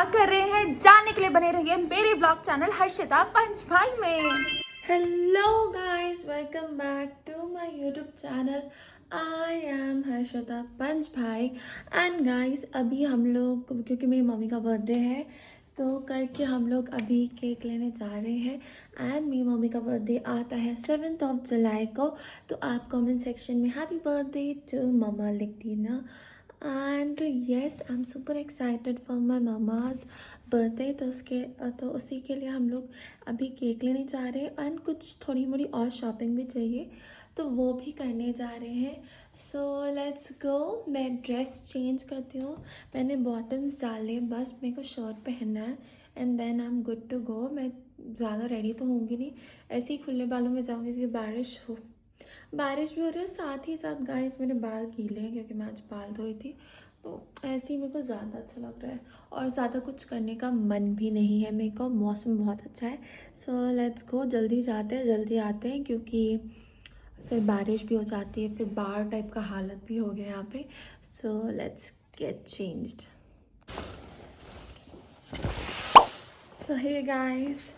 क्या कर रहे हैं जानने के लिए बने रहिए मेरे ब्लॉग चैनल हर्षिता पंचभाई में। Hello guys, welcome back to my YouTube channel. I am Harshita Panchbhai and guys अभी हम लोग, क्योंकि मेरी मम्मी का बर्थडे है तो करके हम लोग अभी केक लेने जा रहे हैं। एंड मेरी मम्मी का बर्थडे आता है 7th of July को, तो आप कमेंट सेक्शन में हैप्पी बर्थडे टू मम्मा लिख देना। And yes, I am super excited for my mama's birthday. तो उसी के लिए हम लोग अभी केक लेने जा रहे हैं एंड कुछ थोड़ी मोड़ी और शॉपिंग भी चाहिए, तो वो भी करने जा रहे हैं। सो लेट्स गो। मैं ड्रेस चेंज करती हूँ, मैंने बॉटम्स डाले, बस मेरे को शर्ट पहनना है and then I am good to go. मैं ज़्यादा रेडी तो होंगी नहीं, ऐसे ही खुले बालों में जाऊँगी क्योंकि बारिश भी हो रही है। साथ ही साथ गाइस मेरे बाल गीले हैं क्योंकि मैं आज बाल धोई थी, तो ऐसे ही मेरे को ज़्यादा अच्छा लग रहा है और ज़्यादा कुछ करने का मन भी नहीं है मेरे को। मौसम बहुत अच्छा है। सो लेट्स गो, जल्दी जाते हैं जल्दी आते हैं क्योंकि फिर बारिश भी हो जाती है, फिर बाढ़ टाइप का हालत भी हो गया यहाँ पे। So let's get changed. So hey guys,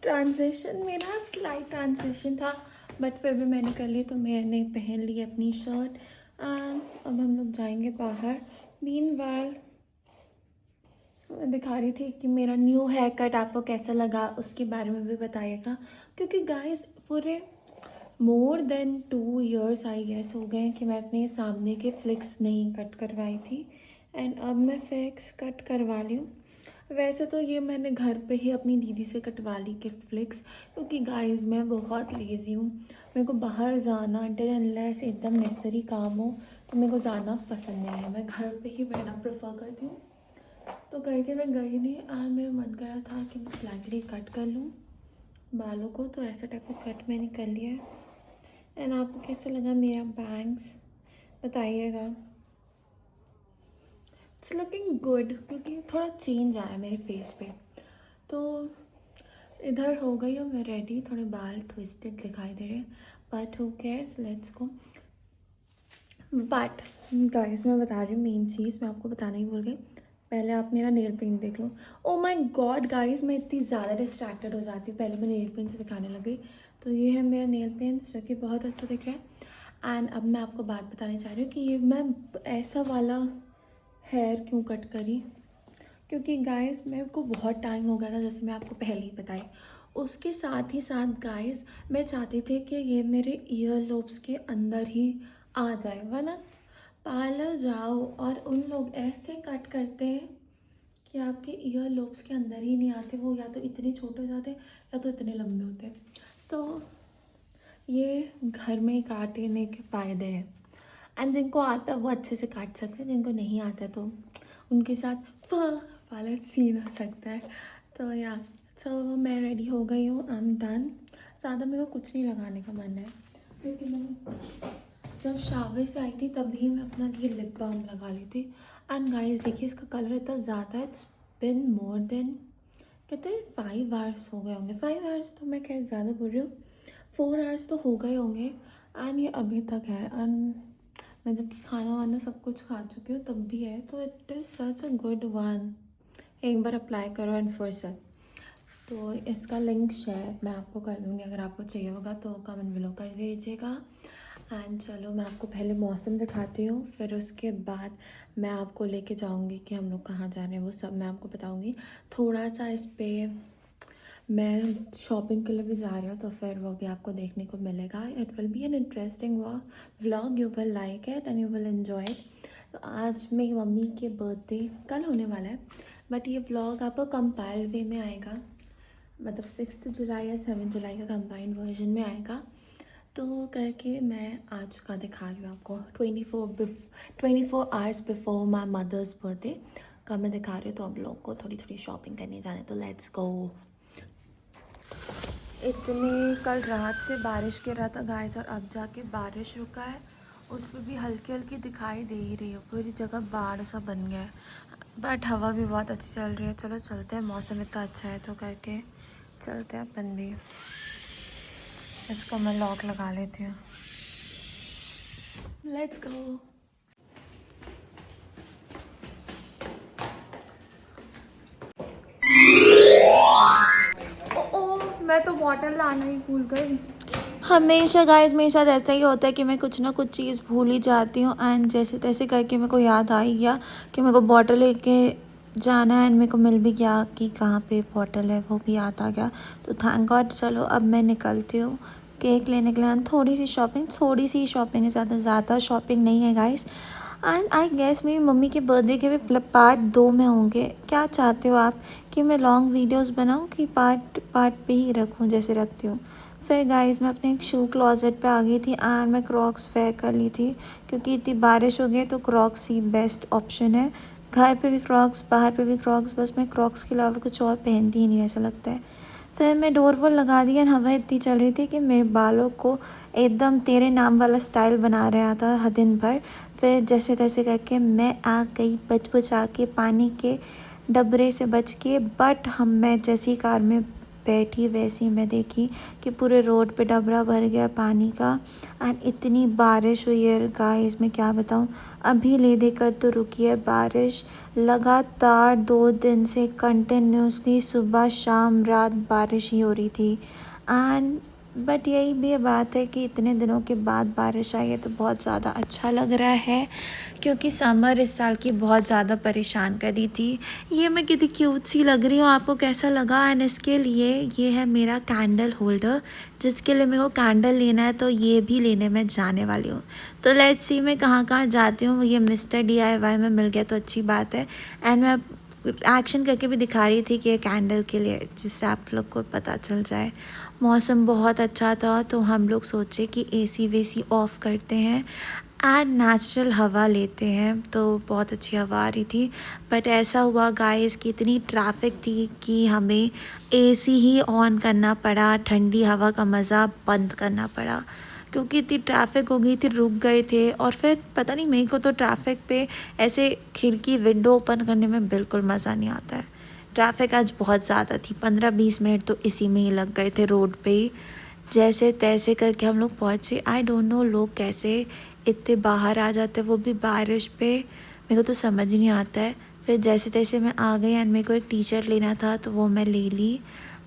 transition मेरा स्लाइट ट्रांजिशन था बट फिर भी मैंने कर लिया, तो मैंने पहन ली अपनी शर्ट एंड अब हम लोग जाएंगे बाहर। मीनवाइल मैं दिखा रही थी कि मेरा न्यू हेयर कट आपको कैसा लगा, उसके बारे में भी बताइएगा क्योंकि गाइस पूरे more than 2 years I guess हो गए हैं कि मैं अपने सामने के फ्लिक्स नहीं कट करवाई थी एंड अब मैं फ्लिक्स कट करवा ली हूँ। वैसे तो ये मैंने घर पे ही अपनी दीदी से कटवा ली के फ्लिक्स, क्योंकि गाइस मैं बहुत लेज़ी हूँ। मेरे को बाहर जाना अनटिल अनलेस एकदम नेसेसरी काम हो तो मेरे को जाना पसंद नहीं है, मैं घर पे ही रहना प्रेफर करती हूँ। तो करके मैं गई नहीं। आज मेरा मन कर रहा था कि मैं स्लाइटली कट कर लूँ बालों को, तो ऐसा टाइप का कट मैंने कर लिया है। एंड आपको कैसा लगा मेरा बैंग्स बताइएगा। इट्स लुकिंग गुड क्योंकि थोड़ा चेंज आया मेरे फेस पे। तो इधर हो गई हूँ मैं रेडी, थोड़े बाल ट्विस्टेड दिखाई दे रहे हैं but who cares, let's go. But guys मैं बता रही हूँ मेन चीज़ मैं आपको बताना ही भूल गई, पहले आप मेरा नेल पेंट देख लो। ओ माय गॉड गाइस, मैं इतनी ज़्यादा डिस्ट्रैक्टेड हो जाती हूँ, पहले मैं नेल पेंट से दिखाने लगी। तो ये है मेरा नेल पेंट जो कि बहुत अच्छा दिख रहा है। एंड अब मैं आपको बात बताने चाह रही हूँ कि ये मैं ऐसा वाला हेयर क्यों कट करी, क्योंकि गाइस मेरे को बहुत टाइम हो गया था, जैसे मैं आपको पहले ही बताई। उसके साथ ही साथ गाइस मैं चाहती थी कि ये मेरे ईयर लोब्स के अंदर ही आ जाए, वरना पार्लर जाओ और उन लोग ऐसे कट करते हैं कि आपके ईयर लोब्स के अंदर ही नहीं आते, वो या तो इतने छोटे हो जाते हैं या तो इतने लंबे होते हैं। सो ये घर में ही काटने के फ़ायदे हैं एंड जिनको आता है वो अच्छे से काट सकते हैं, जिनको नहीं आता तो उनके साथ वाला सीन हो सकता है। तो या सो मैं रेडी हो गई हूँ, आई एम डन। ज़्यादा मेरे को कुछ नहीं लगाने का मन है क्योंकि मैं जब शावर से आई थी तभी मैं अपना ये लिप बाम लगा ली थी। एंड गाइस देखिए इसका कलर इतना ज़्यादा है, इट्स बिन मोर देन कहते हैं 5 hours हो गए होंगे। 5 hours तो मैं खैर ज़्यादा बोल रही हूँ, 4 hours तो हो गए होंगे एंड ये अभी तक है। एंड मैं जबकि खाना वाना सब कुछ खा चुकी हूँ तब भी है, तो it is such a good one. एक बार अप्लाई करो एंड फुर्सत। तो इसका लिंक शेयर मैं आपको कर दूँगी, अगर आपको चाहिए होगा तो कमेंट बिलो कर दीजिएगा। एंड चलो मैं आपको पहले मौसम दिखाती हूँ, फिर उसके बाद मैं आपको लेके जाऊँगी कि हम लोग कहाँ जा रहे हैं, वो सब मैं आपको बताऊँगी। थोड़ा सा इस पर मैं शॉपिंग के लिए भी जा रही हूँ तो फिर वो भी आपको देखने को मिलेगा। It will be an interesting vlog, you will like it and you will enjoy it. तो आज मेरी मम्मी के बर्थडे कल होने वाला है बट ये व्लॉग आपको कंपाइल्ड वे में आएगा, मतलब 6 जुलाई या 7 जुलाई का कंबाइंड वर्जन में आएगा। तो करके मैं आज का दिखा रही हूँ आपको 24 hours before my mother's birthday का मैं दिखा रही हूँ। तो अब लोग को थोड़ी थोड़ी शॉपिंग करने जाने, तो लेट्स गो। इतने कल रात से बारिश गिर रहा था गाइस और अब जाके बारिश रुका है, उस पर भी हल्की हल्की दिखाई दे ही रही है, पूरी जगह बाढ़ सा बन गया है बट हवा भी बहुत अच्छी चल रही है। चलो चलते हैं, मौसम इतना अच्छा है तो करके चलते हैं अपन भी। इसको मैं लॉक लगा लेती हूँ, लेट्स गो। मैं तो बॉटल लाना ही भूल गई। हमेशा गाइस मेरे साथ ऐसा ही होता है कि मैं कुछ ना कुछ चीज़ भूल ही जाती हूँ एंड जैसे तैसे करके मेरे को याद आ ही गया कि मेरे को बॉटल लेके जाना है एंड मेरे को मिल भी गया कि कहाँ पे बॉटल है, वो भी याद आ गया। तो थैंक गॉड। चलो अब मैं निकलती हूँ केक लेने के लिए एंड थोड़ी सी शॉपिंग है, ज़्यादा शॉपिंग नहीं है गाइस। एंड आई गेस मेरी मम्मी के बर्थडे के भी पार्ट 2 में होंगे। क्या चाहते हो आप कि मैं लॉन्ग वीडियोस बनाऊं कि पार्ट पार्ट पे ही रखूं जैसे रखती हूँ। फिर गाइस मैं अपने एक शू क्लोजेट पे आ गई थी एंड मैं क्रॉक्स वेयर कर ली थी क्योंकि इतनी बारिश हो गई तो क्रॉक्स ही बेस्ट ऑप्शन है। घर पे भी क्रॉक्स, बाहर पे भी क्रॉक्स, बस मैं क्रॉक्स के अलावा कुछ और पहनती ही नहीं ऐसा लगता है। फिर मैं डोर वोर लगा दी एंड हवा इतनी चल रही थी कि मेरे बालों को एकदम तेरे नाम वाला स्टाइल बना रहा था दिन भर। फिर जैसे तैसे करके मैं आ गई बच बचा के पानी के डबरे से बच के। बट मैं जैसी कार में बैठी वैसी मैं देखी कि पूरे रोड पे डबरा भर गया पानी का एंड इतनी बारिश हुई है गाइस मैं क्या बताऊँ। अभी ले देकर तो रुकी है बारिश, लगातार 2 दिन से कंटिन्यूसली सुबह शाम रात बारिश ही हो रही थी। एंड बट यही भी बात है कि इतने दिनों के बाद बारिश आई है तो बहुत ज़्यादा अच्छा लग रहा है क्योंकि समर इस साल की बहुत ज़्यादा परेशान कर दी थी। ये मैं कितनी क्यूट सी लग रही हूँ, आपको कैसा लगा। एंड इसके लिए ये है मेरा कैंडल होल्डर जिसके लिए मेरे को कैंडल लेना है तो ये भी लेने में जाने वाली हूँ। तो लेट्स सी मैं कहाँ कहाँ जाती हूँ। ये मिस्टर DIY में मिल गया तो अच्छी बात है एंड मैं एक्शन करके भी दिखा रही थी कि ये कैंडल के लिए, जिससे आप लोग को पता चल जाए। मौसम बहुत अच्छा था तो हम लोग सोचे कि AC वेसी ऑफ़ करते हैं एंड नेचुरल हवा लेते हैं। तो बहुत अच्छी हवा आ रही थी बट ऐसा हुआ गाइस कि इतनी ट्रैफिक थी कि हमें AC ही ऑन करना पड़ा, ठंडी हवा का मज़ा बंद करना पड़ा क्योंकि इतनी ट्रैफिक हो गई थी, रुक गए थे। और फिर पता नहीं मेरे को तो ट्रैफिक पे ऐसे खिड़की विंडो ओपन करने में बिल्कुल मज़ा नहीं आता है। ट्रैफिक आज बहुत ज़्यादा थी, 15-20 मिनट तो इसी में ही लग गए थे रोड पे ही। जैसे तैसे करके हम लोग पहुँचे। आई डोंट नो लोग कैसे इतने बाहर आ जाते वो भी बारिश पे, मेरे को तो समझ ही नहीं आता है। फिर जैसे तैसे मैं आ गई एंड मेरे को एक टी शर्ट लेना था तो वो मैं ले ली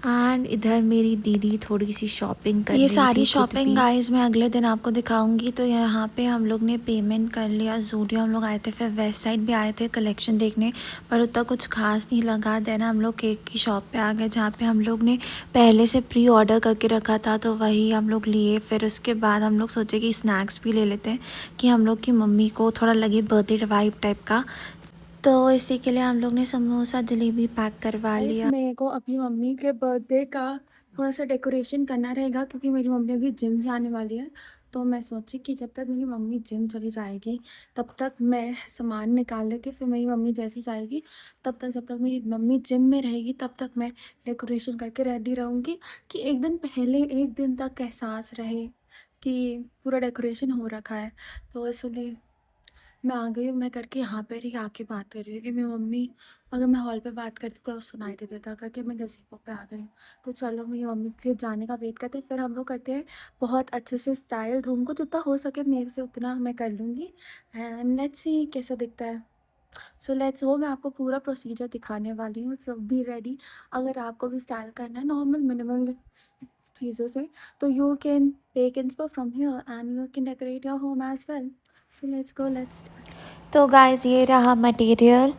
एंड इधर मेरी दीदी थोड़ी सी शॉपिंग कर ये रही सारी थी खुद शॉपिंग भी। गाइस मैं अगले दिन आपको दिखाऊंगी। तो यहाँ पे हम लोग ने पेमेंट कर लिया, ज़ूडियो हम लोग आए थे, फिर वेस्ट साइड भी आए थे कलेक्शन देखने पर उतना कुछ खास नहीं लगा। देन हम लोग केक की शॉप पे आ गए जहाँ पे हम लोग ने पहले से प्री ऑर्डर करके रखा था तो वही हम लोग लिए। फिर उसके बाद हम लोग सोचे कि स्नैक्स भी ले लेते हैं कि हम लोग की मम्मी को थोड़ा लगे बर्थडे वाइब टाइप का। तो इसी के लिए हम लोग ने समोसा जलेबी पैक करवा लिया। मेरे को अभी मम्मी के बर्थडे का थोड़ा सा डेकोरेशन करना रहेगा क्योंकि मेरी मम्मी अभी जिम जाने वाली है। तो मैं सोची कि जब तक मेरी मम्मी जिम चली जाएगी तब तक मैं सामान निकाल लेती, फिर मेरी मम्मी जैसी जाएगी तब तक, जब तक मेरी मम्मी जिम में रहेगी तब तक मैं डेकोरेशन करके रेडी रहूँगी कि एक दिन पहले, एक दिन तक एहसास रहे कि पूरा डेकोरेशन हो रखा है। तो इसलिए मैं आ गई हूँ, मैं करके यहाँ पर ही आके बात कर रही हूँ कि मेरी मम्मी अगर मैं हॉल पे बात करती तो सुनाई दे देता करके मैं गज़ीबो पे आ गई हूँ। तो चलो मेरी मम्मी के जाने का वेट करते हैं, फिर हम लोग करते हैं बहुत अच्छे से स्टाइल। रूम को जितना हो सके मेरे से उतना मैं कर लूँगी एंड लेट्स सी कैसा दिखता है। सो लेट्स वो मैं आपको पूरा प्रोसीजर दिखाने वाली हूँ। सो बी रेडी। अगर आपको भी स्टाइल करना है नॉर्मल मिनिमल चीज़ों से तो you can take inspo from here and you can decorate your home as well. So let's go, let's. तो गाइस ये रहा मटेरियल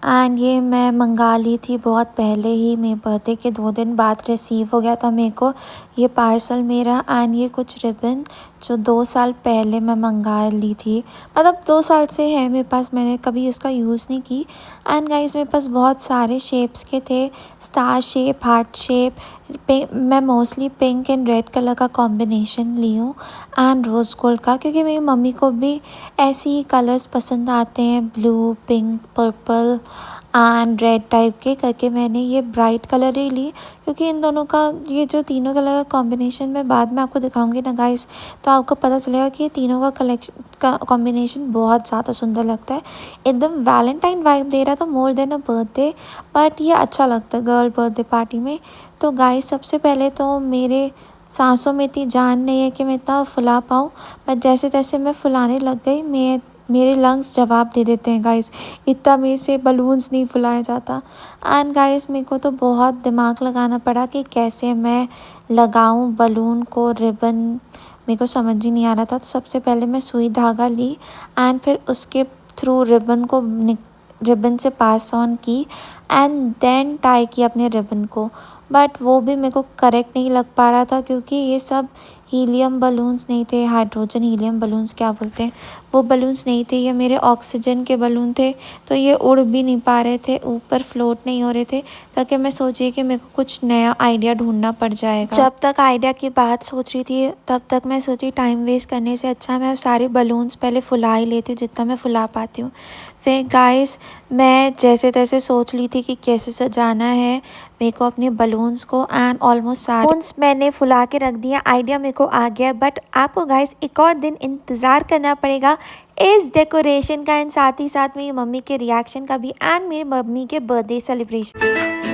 एंड ये मैं मंगा ली थी बहुत पहले ही, मेरे बर्थडे के 2 दिन बाद रिसीव हो गया था मेरे को ये पार्सल मेरा। एंड ये कुछ रिबन जो 2 साल पहले मैं मंगा ली थी, मतलब 2 साल से है मेरे पास, मैंने कभी इसका यूज़ नहीं की। एंड गाइस मेरे पास बहुत सारे शेप्स के थे, स्टार शेप, हार्ट शेप। मैं mostly pink and red colour का कॉम्बिनेशन ली हूँ एंड रोज़ गोल्ड का क्योंकि मेरी मम्मी को भी ऐसे ही कलर्स पसंद आते हैं, blue, pink, purple and red type के करके मैंने ये ब्राइट कलर ही ली क्योंकि इन दोनों का, ये जो तीनों कलर का कॉम्बिनेशन मैं बाद में आपको दिखाऊंगी ना गाइस, तो आपको पता चलेगा कि ये तीनों का कलेक्शन का कॉम्बिनेशन बहुत ज़्यादा सुंदर लगता है। एकदम वैलेंटाइन वाइब दे रहा था more than a birthday, but ये अच्छा लगता है गर्ल बर्थडे पार्टी में। तो गाइस सबसे पहले तो मेरे सांसों में इतनी जान नहीं है कि मैं इतना फुला पाऊँ, बट जैसे तैसे मैं फुलाने लग गई। मेरे लंग्स जवाब दे देते हैं गाइस, इतना मेरे से बलून्स नहीं फुलाया जाता। एंड गाइस मेरे को तो बहुत दिमाग लगाना पड़ा कि कैसे मैं लगाऊं बलून को रिबन, मेरे को समझ ही नहीं आ रहा था। तो सबसे पहले मैं सुई धागा ली एंड फिर उसके थ्रू रिबन से पास ऑन की एंड देन टाई किया अपने रिबन को। बट वो भी मेरे को करेक्ट नहीं लग पा रहा था क्योंकि ये सब हीलियम बलून्स नहीं थे, हाइड्रोजन हीलियम बलून्स क्या बोलते हैं, वो बलून्स नहीं थे, ये मेरे ऑक्सीजन के बलून थे। तो ये उड़ भी नहीं पा रहे थे, ऊपर फ्लोट नहीं हो रहे थे। ताकि मैं सोची कि मेरे को कुछ नया आइडिया ढूंढना पड़ जाएगा। जब तक आइडिया की बात सोच रही थी तब तक मैं सोची टाइम वेस्ट करने से अच्छा मैं सारे बलून्स पहले फुला ही लेती हूँ जितना मैं फुला पाती हूँ। फिर गाइस मैं जैसे तैसे सोच ली थी कि कैसे सजाना है मेरे को अपने बलून्स को। एंड ऑलमोस्ट सारे बलून्स मैंने फुला के रख दिया, आइडिया मेरे को आ गया। बट आपको गाइस एक और दिन इंतज़ार करना पड़ेगा इस डेकोरेशन का एंड साथ ही साथ मेरी मम्मी के रिएक्शन का भी एंड मेरी मम्मी के बर्थडे सेलिब्रेशन।